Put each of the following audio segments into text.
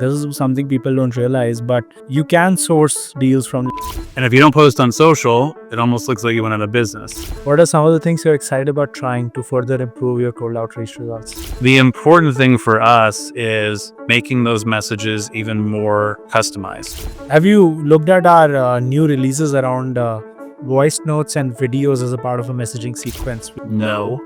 This is something people don't realize, but you can source deals from. And if you don't post on social, it almost looks like you went out of business. What are some of the things you're excited about trying to further improve your cold outreach results? The important thing for us is making those messages even more customized. Have you looked at our new releases around voice notes and videos as a part of a messaging sequence? No.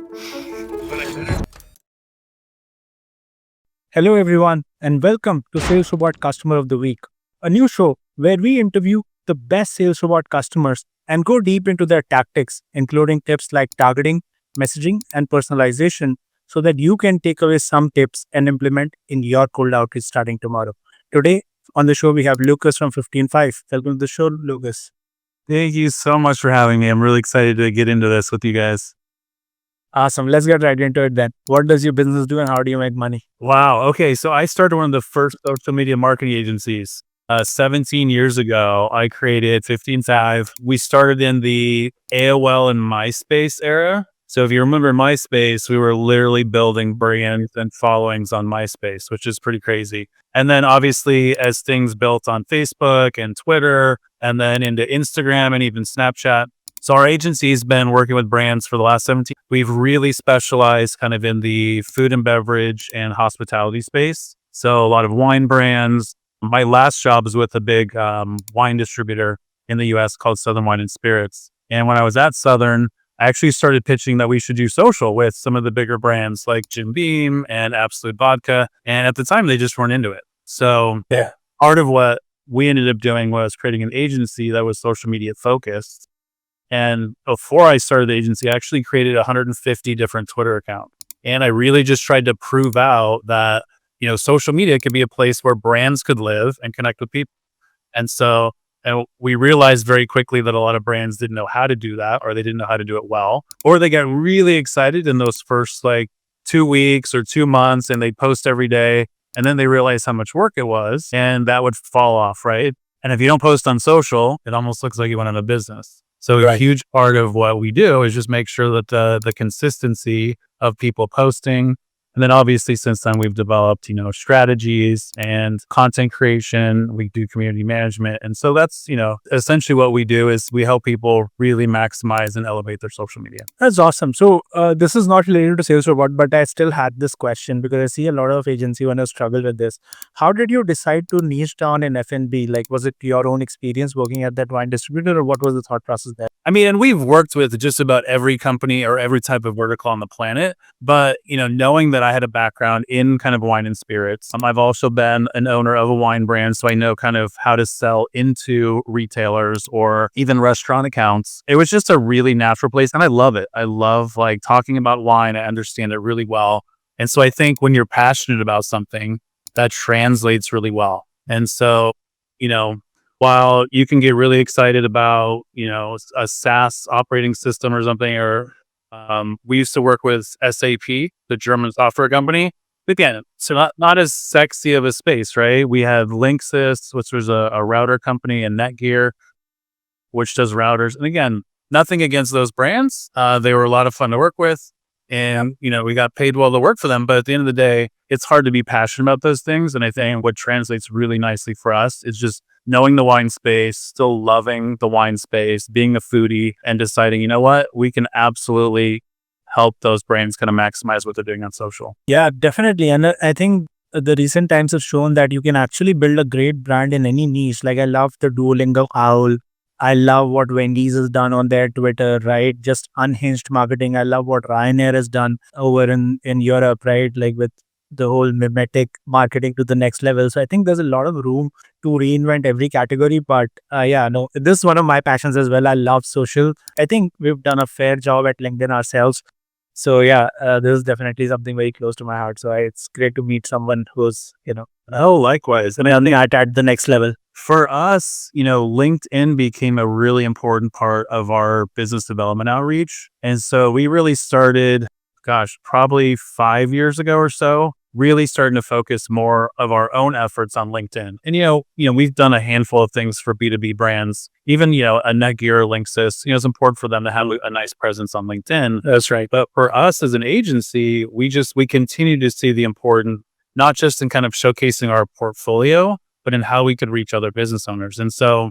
Hello, everyone, and welcome to SalesRobot Customer of the Week, a new show where we interview the best SalesRobot customers and go deep into their tactics, including tips like targeting, messaging, and personalization, so that you can take away some tips and implement in your cold outreach starting tomorrow. Today on the show, we have Lucas from 15.5. Welcome to the show, Lucas. Thank you so much for having me. I'm really excited to get into this with you guys. Awesome. Let's get right into it then. What does your business do and how do you make money? Wow. Okay. So I started one of the first social media marketing agencies. 17 years ago, I created 15.5. We started in the AOL and MySpace era. So if you remember MySpace, we were literally building brands and followings on MySpace, which is pretty crazy. And then obviously as things built on Facebook and Twitter, and then into Instagram and even Snapchat. So our agency's been working with brands for the last 17. We've really specialized kind of in the food and beverage and hospitality space. So a lot of wine brands. My last job was with a big wine distributor in the US called Southern Wine and Spirits. And when I was at Southern, I actually started pitching that we should do social with some of the bigger brands like Jim Beam and Absolute Vodka. And at the time, they just weren't into it. So part of what we ended up doing was creating an agency that was social media focused. And before I started the agency, I actually created 150 different Twitter accounts. And I really just tried to prove out that, social media could be a place where brands could live and connect with people. And we realized very quickly that a lot of brands didn't know how to do that, or they didn't know how to do it well, or they got really excited in those first 2 weeks or 2 months and they'd post every day. And then they realized how much work it was and that would fall off, right? And if you don't post on social, it almost looks like you went out of business. So a huge part of what we do is just make sure that the consistency of people posting. And then obviously since then we've developed, strategies and content creation. We do community management. And so that's, essentially what we do is we help people really maximize and elevate their social media. That's awesome. So this is not related to SalesRobot, but I still had this question because I see a lot of agency owners struggle with this. How did you decide to niche down in F&B? Was it your own experience working at that wine distributor or what was the thought process there? And we've worked with just about every company or every type of vertical on the planet. But, knowing that I had a background in kind of wine and spirits, I've also been an owner of a wine brand. So I know kind of how to sell into retailers or even restaurant accounts. It was just a really natural place. And I love it. I love talking about wine. I understand it really well. And so I think when you're passionate about something, that translates really well. And so, while you can get really excited about, a SaaS operating system or something, or we used to work with SAP, the German software company. Again, so not as sexy of a space, right? We have Linksys, which was a router company, and Netgear, which does routers. And again, nothing against those brands. They were a lot of fun to work with. And, we got paid well to work for them. But at the end of the day, it's hard to be passionate about those things. And I think what translates really nicely for us is just knowing the wine space, still loving the wine space, being a foodie, and deciding, we can absolutely help those brands kind of maximize what they're doing on social. Yeah, definitely. And I think the recent times have shown that you can actually build a great brand in any niche. I love the Duolingo owl. I love what Wendy's has done on their Twitter, right? Just unhinged marketing. I love what Ryanair has done over in Europe, right? With the whole mimetic marketing to the next level. So I think there's a lot of room to reinvent every category. But this is one of my passions as well. I love social. I think we've done a fair job at LinkedIn ourselves. So this is definitely something very close to my heart. So it's great to meet someone who's, Oh, likewise. something at the next level. For us, LinkedIn became a really important part of our business development outreach. And so we really started, probably 5 years ago or so, really starting to focus more of our own efforts on LinkedIn. And, we've done a handful of things for B2B brands, even, a Netgear or Linksys, it's important for them to have a nice presence on LinkedIn. That's right. But for us as an agency, we continue to see the importance not just in kind of showcasing our portfolio, but in how we could reach other business owners. And so,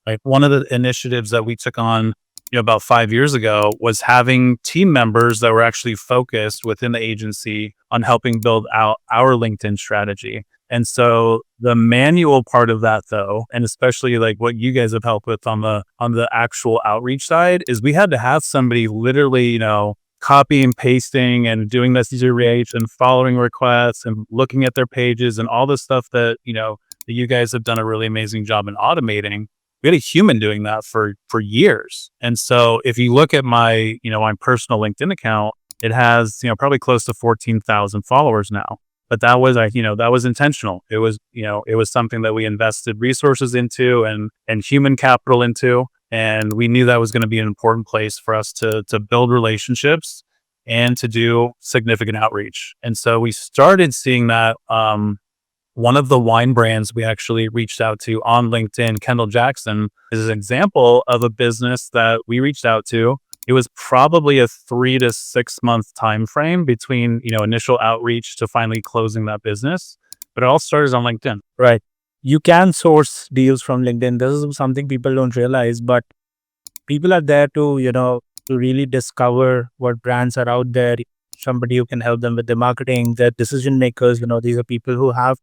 like, one of the initiatives that we took on, about 5 years ago, was having team members that were actually focused within the agency on helping build out our LinkedIn strategy. And so the manual part of that, though, and especially like what you guys have helped with on the actual outreach side, is we had to have somebody literally, copy and pasting and doing message reach and following requests and looking at their pages and all the stuff that, that you guys have done a really amazing job in automating. We had a human doing that for years. And so if you look at my, my personal LinkedIn account, it has, probably close to 14,000 followers now. But that was, that was intentional. It was, it was something that we invested resources into and human capital into. And we knew that was going to be an important place for us to build relationships and to do significant outreach. And so we started seeing that, one of the wine brands we actually reached out to on LinkedIn, Kendall Jackson, is an example of a business that we reached out to. It was probably a 3 to 6 month time frame between, initial outreach to finally closing that business. But it all started on LinkedIn. Right. You can source deals from LinkedIn. This is something people don't realize, but people are there to, to really discover what brands are out there. Somebody who can help them with the marketing, their decision makers, these are people who have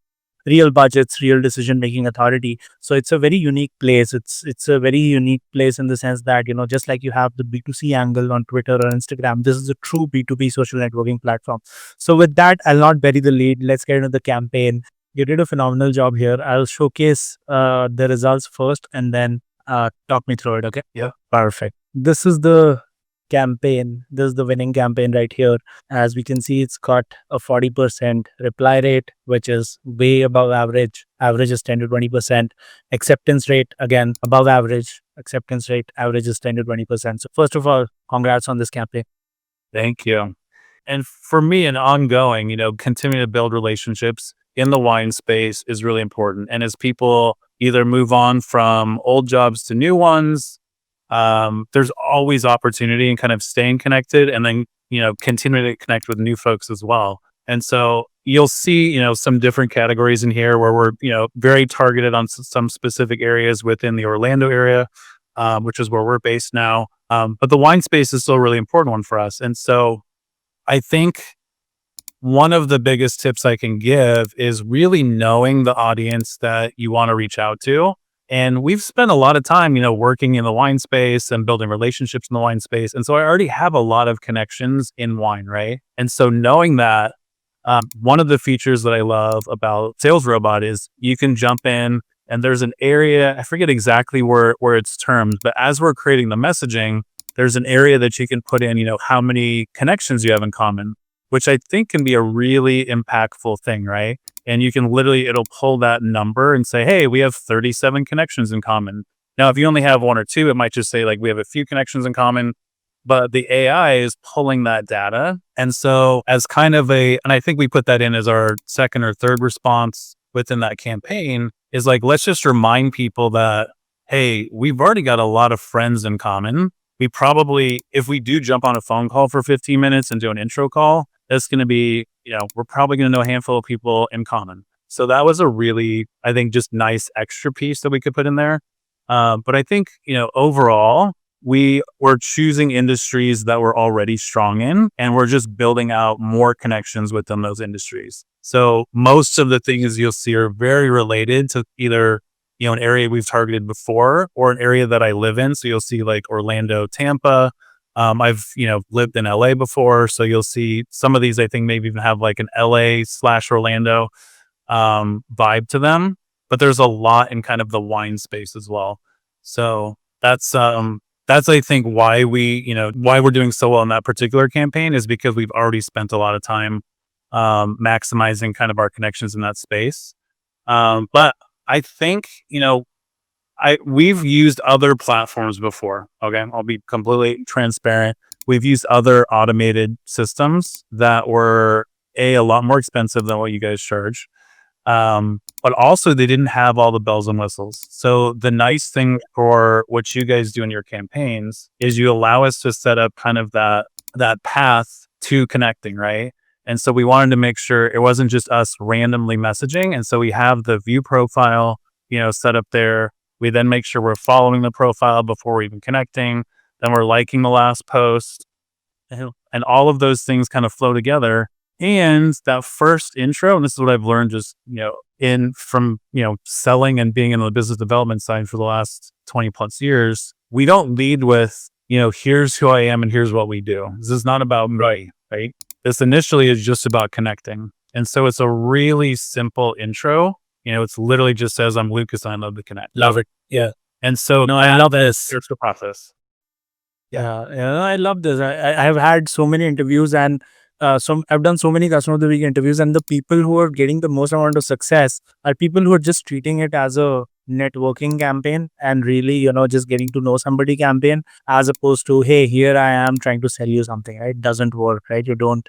real budgets, real decision making authority. So it's a very unique place. It's a very unique place in the sense that, just like you have the B2C angle on Twitter or Instagram, this is a true B2B social networking platform. So with that, I'll not bury the lead. Let's get into the campaign. You did a phenomenal job here. I'll showcase the results first and then talk me through it. Okay. Yeah. Perfect. This is the campaign. This is the winning campaign right here. As we can see, it's got a 40% reply rate, which is way above average. Average is 10 to 20%. Acceptance rate, again, above average. Acceptance rate, average is 10 to 20%. So first of all, congrats on this campaign. Thank you. And for me, an ongoing, continuing to build relationships in the wine space is really important. And as people either move on from old jobs to new ones, there's always opportunity in kind of staying connected and then, continuing to connect with new folks as well. And so you'll see, some different categories in here where we're, very targeted on some specific areas within the Orlando area, which is where we're based now. But the wine space is still a really important one for us. And so I think one of the biggest tips I can give is really knowing the audience that you want to reach out to. And we've spent a lot of time, working in the wine space and building relationships in the wine space. And so I already have a lot of connections in wine, right? And so knowing that, one of the features that I love about SalesRobot is you can jump in and there's an area, I forget exactly where it's termed, but as we're creating the messaging, there's an area that you can put in, how many connections you have in common, which I think can be a really impactful thing, right? And you can literally, it'll pull that number and say, hey, we have 37 connections in common. Now, if you only have one or two, it might just say like, we have a few connections in common, but the AI is pulling that data. And so as kind of and I think we put that in as our second or third response within that campaign, is like, let's just remind people that, hey, we've already got a lot of friends in common. We probably, if we do jump on a phone call for 15 minutes and do an intro call, that's going to be, we're probably going to know a handful of people in common. So that was a really, I think, just nice extra piece that we could put in there. But I think, overall, we were choosing industries that we're already strong in, and we're just building out more connections within those industries. So most of the things you'll see are very related to either, an area we've targeted before or an area that I live in. So you'll see like Orlando, Tampa. I've, lived in LA before. So you'll see some of these, I think maybe even have like an LA/Orlando vibe to them, but there's a lot in kind of the wine space as well. So that's I think why why we're doing so well in that particular campaign is because we've already spent a lot of time maximizing kind of our connections in that space. But I think, we've used other platforms before. Okay. I'll be completely transparent. We've used other automated systems that were a lot more expensive than what you guys charge. But also they didn't have all the bells and whistles. So the nice thing for what you guys do in your campaigns is you allow us to set up kind of that path to connecting, right? And so we wanted to make sure it wasn't just us randomly messaging. And so we have the view profile, set up there. We then make sure we're following the profile before we're even connecting. Then we're liking the last post. And all of those things kind of flow together. And that first intro, and this is what I've learned just, from selling and being in the business development side for the last 20 plus years, we don't lead with, here's who I am and here's what we do. This is not about me, right? This initially is just about connecting. And so it's a really simple intro. It's literally just says, I'm Lucas and I love to connect. Love it. Yeah. And so No, I love this. here's the process. Yeah, I love this. I have had so many interviews, and I've done so many customer of the week interviews, and the people who are getting the most amount of success are people who are just treating it as a networking campaign and really, just getting to know somebody campaign, as opposed to, hey, here I am trying to sell you something. Right? It doesn't work, right? You don't,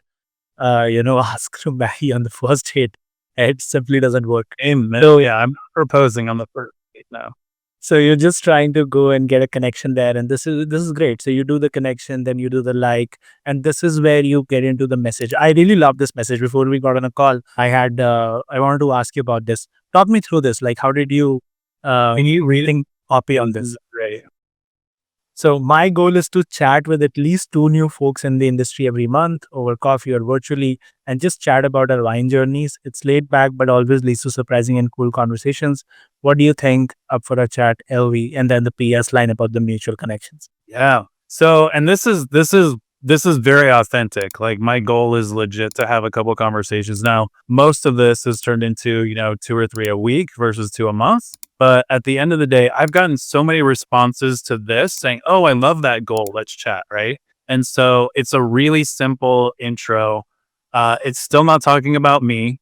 ask to marry on the first date. It simply doesn't work. Amen. So Yeah, I'm proposing on the first date now. So you're just trying to go and get a connection there, and this is great. So you do the connection, then you do the like, and this is where you get into the message. I really love this message. Before we got on a call, I wanted to ask you about this. Talk me through this. Like, how did you Can you read it? think copy on this? Great. So my goal is to chat with at least 2 new folks in the industry every month over coffee or virtually and just chat about our wine journeys. It's laid back, but always leads to surprising and cool conversations. What do you think? Up for a chat, LV, and then the PS line about the mutual connections. Yeah. So, and this is very authentic. Like my goal is legit to have a couple conversations. Now, most of this has turned into, 2 or 3 a week versus 2 a month. But at the end of the day, I've gotten so many responses to this saying, "Oh, I love that goal. Let's chat." Right. And so it's a really simple intro. It's still not talking about me.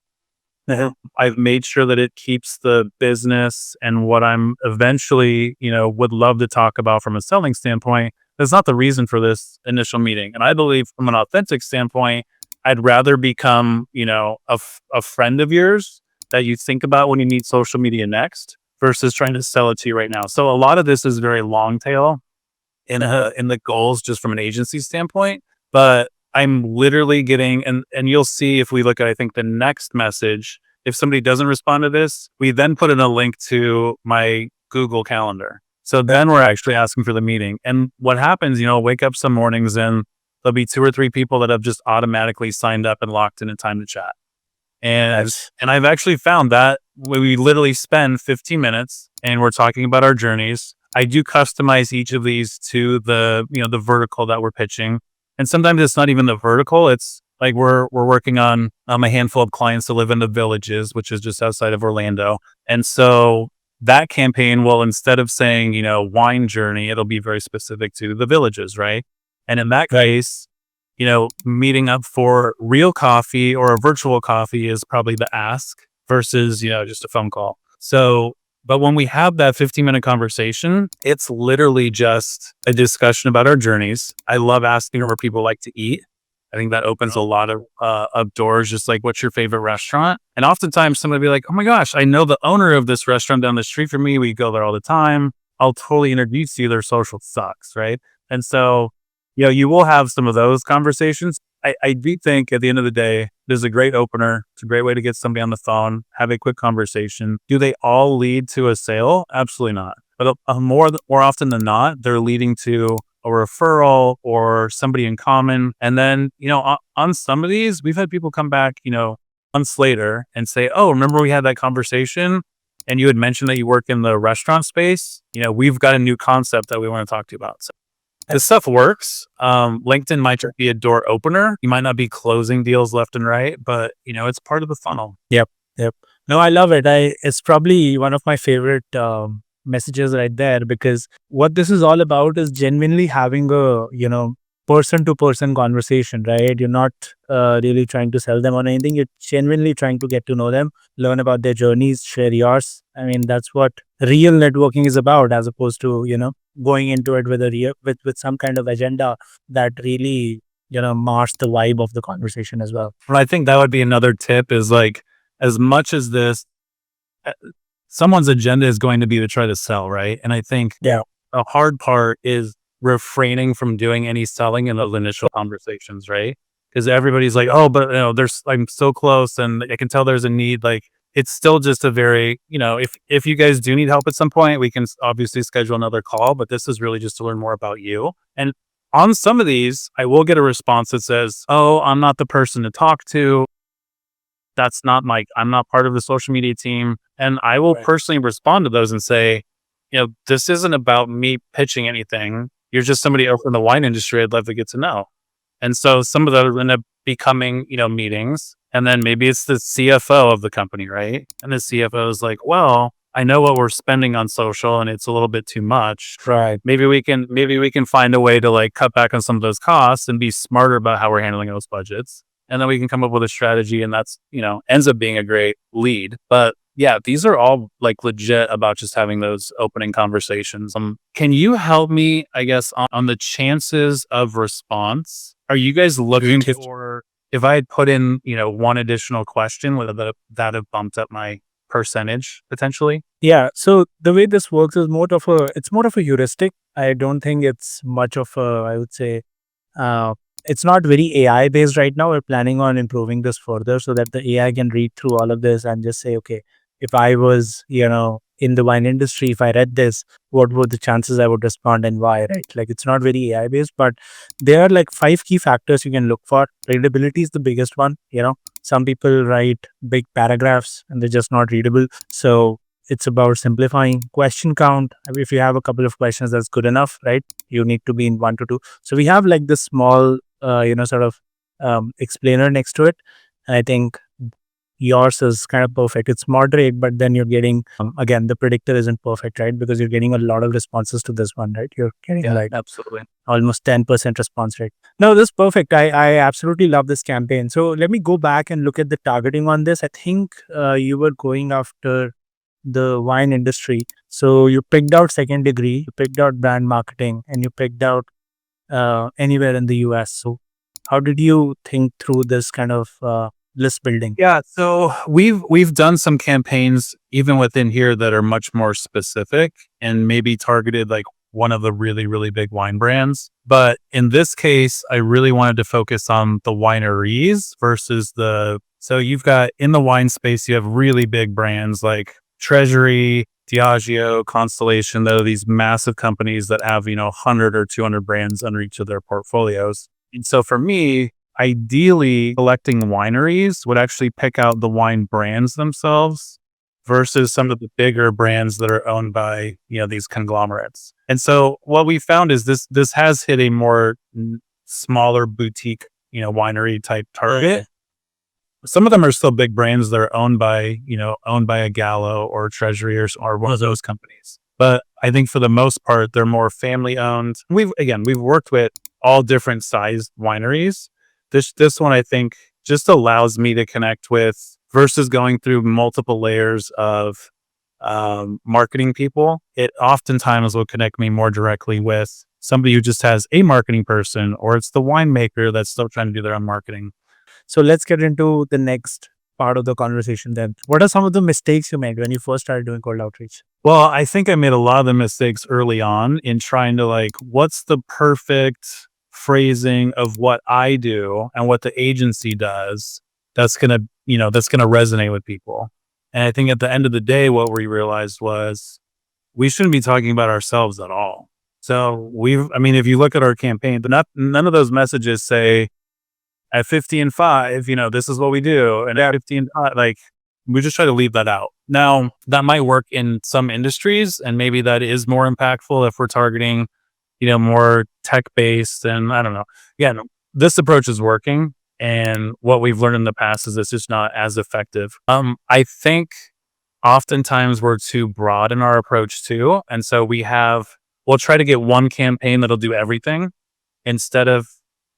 I've made sure that it keeps the business and what I'm eventually, would love to talk about from a selling standpoint. That's not the reason for this initial meeting. And I believe from an authentic standpoint, I'd rather become, a friend of yours that you think about when you need social media next versus trying to sell it to you right now. So a lot of this is very long tail in the goals just from an agency standpoint, but I'm literally getting, and you'll see if we look at, I think the next message, if somebody doesn't respond to this, we then put in a link to my Google Calendar. So then we're actually asking for the meeting. And what happens, wake up some mornings and there'll be 2 or 3 people that have just automatically signed up and locked in a time to chat. And I've actually found that we literally spend 15 minutes and we're talking about our journeys. I do customize each of these to the vertical that we're pitching. And sometimes it's not even the vertical. It's like we're working on a handful of clients to live in the Villages, which is just outside of Orlando. And so that campaign will, instead of saying, wine journey, it'll be very specific to the Villages, right? And in that case, meeting up for real coffee or a virtual coffee is probably the ask versus, just a phone call. So, but when we have that 15-minute conversation, it's literally just a discussion about our journeys. I love asking where people like to eat. I think that opens a lot of doors, just like, what's your favorite restaurant? And oftentimes somebody will be like, oh my gosh, I know the owner of this restaurant down the street from me. We go there all the time. I'll totally introduce you. Their social sucks, right? And so, you will have some of those conversations. I do think at the end of the day, this is a great opener. It's a great way to get somebody on the phone, have a quick conversation. Do they all lead to a sale? Absolutely not. But more often than not, they're leading to a referral or somebody in common. And then, on some of these, we've had people come back, months later and say, oh, remember we had that conversation and you had mentioned that you work in the restaurant space. We've got a new concept that we want to talk to you about. So this stuff works. LinkedIn might just be a door opener. You might not be closing deals left and right, but it's part of the funnel. Yep. No, I love it. It's probably one of my favorite messages right there, because what this is all about is genuinely having a person to person conversation, right? You're not really trying to sell them on anything. You're genuinely trying to get to know them, learn about their journeys, share yours. I mean, that's what real networking is about, as opposed to going into it with with some kind of agenda that really mars the vibe of the conversation as well. Well, I think that would be another tip is like, as much as this, someone's agenda is going to be to try to sell, right? And I think the hard part is refraining from doing any selling in those initial conversations, right? because everybody's like, oh, but there's I'm so close, and I can tell there's a need. Like it's still just a very, if you guys do need help at some point, we can obviously schedule another call. But this is really just to learn more about you. And on some of these, I will get a response that says, "Oh, I'm not the person to talk to. That's not I'm not part of the social media team." And I will personally respond to those and say, this isn't about me pitching anything. You're just somebody over in the wine industry I'd love to get to know. And so some of those end up becoming, meetings. And then maybe it's the CFO of the company, right? And the CFO is like, well, I know what we're spending on social and it's a little bit too much. Right. Maybe we can find a way to like cut back on some of those costs and be smarter about how we're handling those budgets. And then we can come up with a strategy, and that's, ends up being a great lead. But yeah, these are all like legit about just having those opening conversations. Can you help me, I guess, on the chances of response? Are you guys looking for, if I had put in, one additional question, whether that have bumped up my percentage potentially? Yeah. So the way this works is it's more of a heuristic. I don't think it's much of a, I would say, uh, it's not very AI based right now. We're planning on improving this further so that the AI can read through all of this and just say, okay, if I was, in the wine industry, if I read this, what were the chances I would respond and why, right? Like it's not very AI based, but there are like 5 key factors you can look for. Readability is the biggest one. Some people write big paragraphs and they're just not readable. So it's about simplifying. Question count. If you have a couple of questions, that's good enough, right? You need to be in 1 to 2. So we have like this small, sort of explainer next to it. And I think yours is kind of perfect. It's moderate, but then you're getting, again, the predictor isn't perfect, right? Because you're getting a lot of responses to this one, right? You're getting like Absolutely. almost 10% response rate. No, this is perfect. I absolutely love this campaign. So let me go back and look at the targeting on this. I think you were going after the wine industry. So you picked out second degree, you picked out brand marketing, and you picked out anywhere in the US. So how did you think through this kind of list building? Yeah, so we've done some campaigns even within here that are much more specific and maybe targeted like one of the really, really big wine brands. But in this case, I really wanted to focus on the wineries versus so you've got in the wine space, you have really big brands like Treasury, Diageo, Constellation, that are these massive companies that have, 100 or 200 brands under each of their portfolios. And so for me, ideally, collecting wineries would actually pick out the wine brands themselves versus some of the bigger brands that are owned by, these conglomerates. And so what we found is this has hit a more smaller boutique, winery type target. Some of them are still big brands that are owned by a Gallo or Treasury or one of those companies. But I think for the most part, they're more family owned. We've worked with all different sized wineries. This one, I think, just allows me to connect with versus going through multiple layers of marketing people. It oftentimes will connect me more directly with somebody who just has a marketing person, or it's the winemaker that's still trying to do their own marketing. So let's get into the next part of the conversation then. What are some of the mistakes you made when you first started doing cold outreach? Well, I think I made a lot of the mistakes early on in trying to what's the perfect phrasing of what I do and what the agency does that's going to resonate with people. And I think at the end of the day, what we realized was we shouldn't be talking about ourselves at all. So if you look at our campaign, none of those messages say, at 50 and 5, this is what we do. And at 50 and 5, we just try to leave that out. Now, that might work in some industries, and maybe that is more impactful if we're targeting, more tech-based, and I don't know. Again, this approach is working, and what we've learned in the past is it's just not as effective. I think oftentimes we're too broad in our approach too. And so we'll try to get one campaign that'll do everything instead of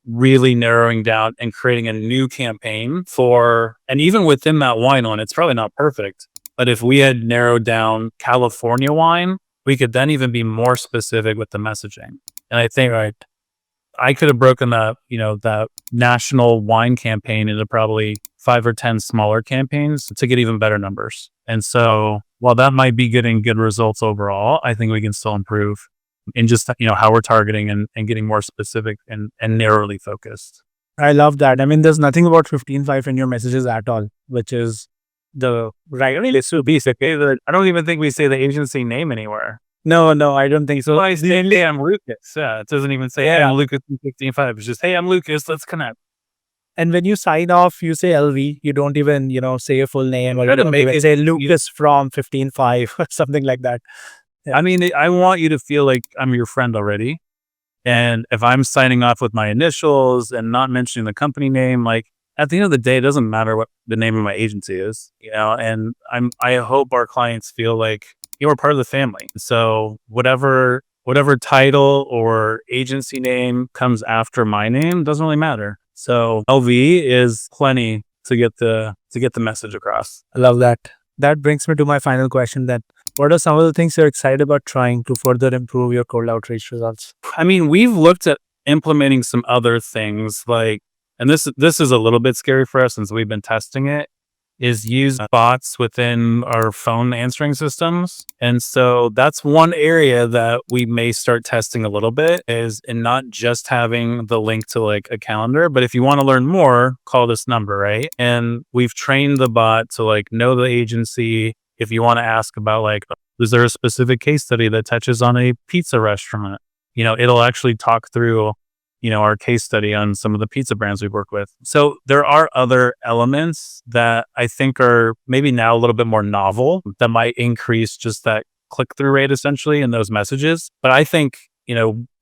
really narrowing down and creating a new campaign and even within that wine one, it's probably not perfect. But if we had narrowed down California wine, we could then even be more specific with the messaging. And I think, I could have broken that national wine campaign into probably 5 or 10 smaller campaigns to get even better numbers. And so while that might be getting good results overall, I think we can still improve in just, how we're targeting and getting more specific and narrowly focused. I love that. I mean, there's nothing about 15.5 in your messages at all, which is the right. I mean, it's so basic. I don't even think we say the agency name anywhere. No, I don't think so. Well, I say, hey, I'm Lucas. Yeah, it doesn't even say, hey, I'm Lucas from 15.5. It's just, hey, I'm Lucas. Let's connect. And when you sign off, you say LV. You don't even, say your full name, or you don't even say Lucas from 15.5 or something like that. Yeah. I mean, I want you to feel like I'm your friend already. And if I'm signing off with my initials and not mentioning the company name, like at the end of the day, it doesn't matter what the name of my agency is, and I hope our clients feel like we're part of the family. So whatever title or agency name comes after my name doesn't really matter. So LV is plenty to get the message across. I love that. That brings me to my final question then. What are some of the things you're excited about trying to further improve your cold outreach results? I mean, we've looked at implementing some other things like, and this is a little bit scary for us since we've been testing it, is use bots within our phone answering systems. And so that's one area that we may start testing a little bit, is in not just having the link to like a calendar, but if you want to learn more, call this number, right? And we've trained the bot to like know the agency. If you want to ask about like, is there a specific case study that touches on a pizza restaurant? It'll actually talk through our case study on some of the pizza brands we've worked with. So there are other elements that I think are maybe now a little bit more novel that might increase just that click-through rate essentially in those messages. But I think,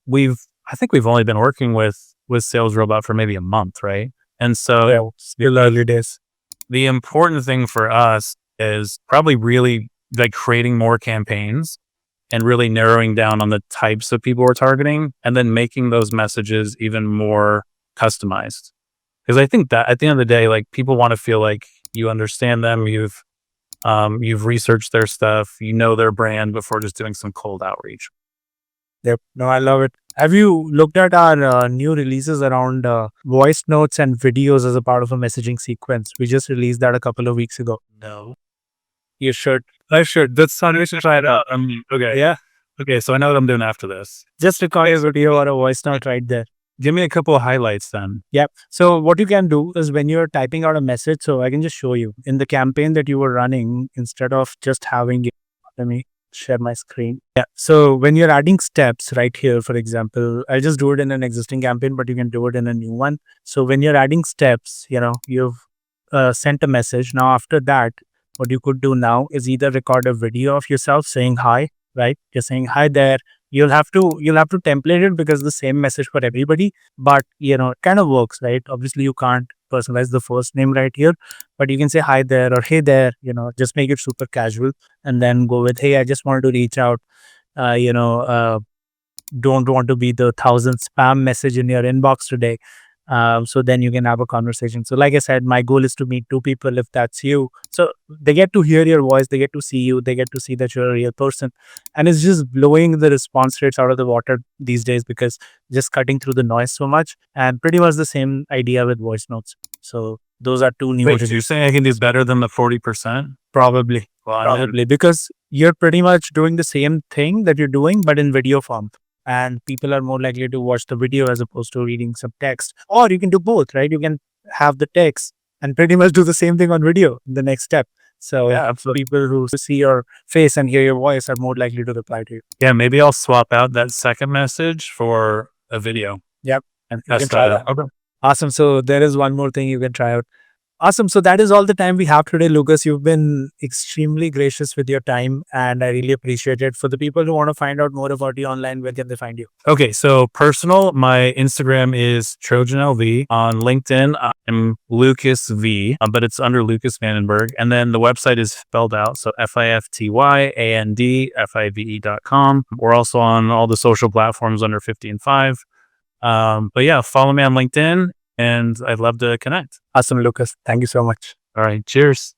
we've only been working with SalesRobot for maybe a month, right? And so Still early days. the important thing for us is probably really like creating more campaigns and really narrowing down on the types of people we're targeting, and then making those messages even more customized. Because I think that at the end of the day, like people want to feel like you understand them, you've researched their stuff, their brand before just doing some cold outreach. Yep. No, I love it. Have you looked at our new releases around voice notes and videos as a part of a messaging sequence? We just released that a couple of weeks ago. No. You should. I should. That's something we should try it out. Okay. Yeah. Okay, so I know what I'm doing after this. Just record a video or a voice note right there. Give me a couple of highlights then. Yep. So what you can do is when you're typing out a message, so I can just show you in the campaign that you were running, instead of just having it, let me share my screen. Yeah. So when you're adding steps right here, for example, I'll just do it in an existing campaign, but you can do it in a new one. So when you're adding steps, you've sent a message. Now, after that, what you could do now is either record a video of yourself saying hi, right? You're saying hi there. You'll have to template it because the same message for everybody, but it kind of works, right? Obviously you can't personalize the first name right here, but you can say hi there or hey there, just make it super casual, and then go with, hey, I just wanted to reach out, don't want to be the 1,000th spam message in your inbox today. So then you can have a conversation. So like I said, my goal is to meet two people if that's you. So they get to hear your voice, they get to see you, they get to see that you're a real person. And it's just blowing the response rates out of the water these days because just cutting through the noise so much. And pretty much the same idea with voice notes. So those are two new. Wait, you're saying I can do better than the 40%? Probably. Probably because you're pretty much doing the same thing that you're doing, but in video form. And people are more likely to watch the video as opposed to reading some text. Or you can do both, right? You can have the text and pretty much do the same thing on video in the next step. So yeah, people who see your face and hear your voice are more likely to reply to you. Yeah, maybe I'll swap out that second message for a video. Yep. And you can try that. Okay. Awesome. So there is one more thing you can try out. Awesome. So that is all the time we have today, Lucas. You've been extremely gracious with your time and I really appreciate it. For the people who want to find out more about you online, where can they find you? Okay, so personal, my Instagram is TrojanLV. On LinkedIn, I'm Lucas V, but it's under Lucas Vandenberg. And then the website is spelled out, so FIFTYANDFIVE.com. We're also on all the social platforms under 15.5. But yeah, follow me on LinkedIn and I'd love to connect. Awesome, Lucas. Thank you so much. All right, cheers.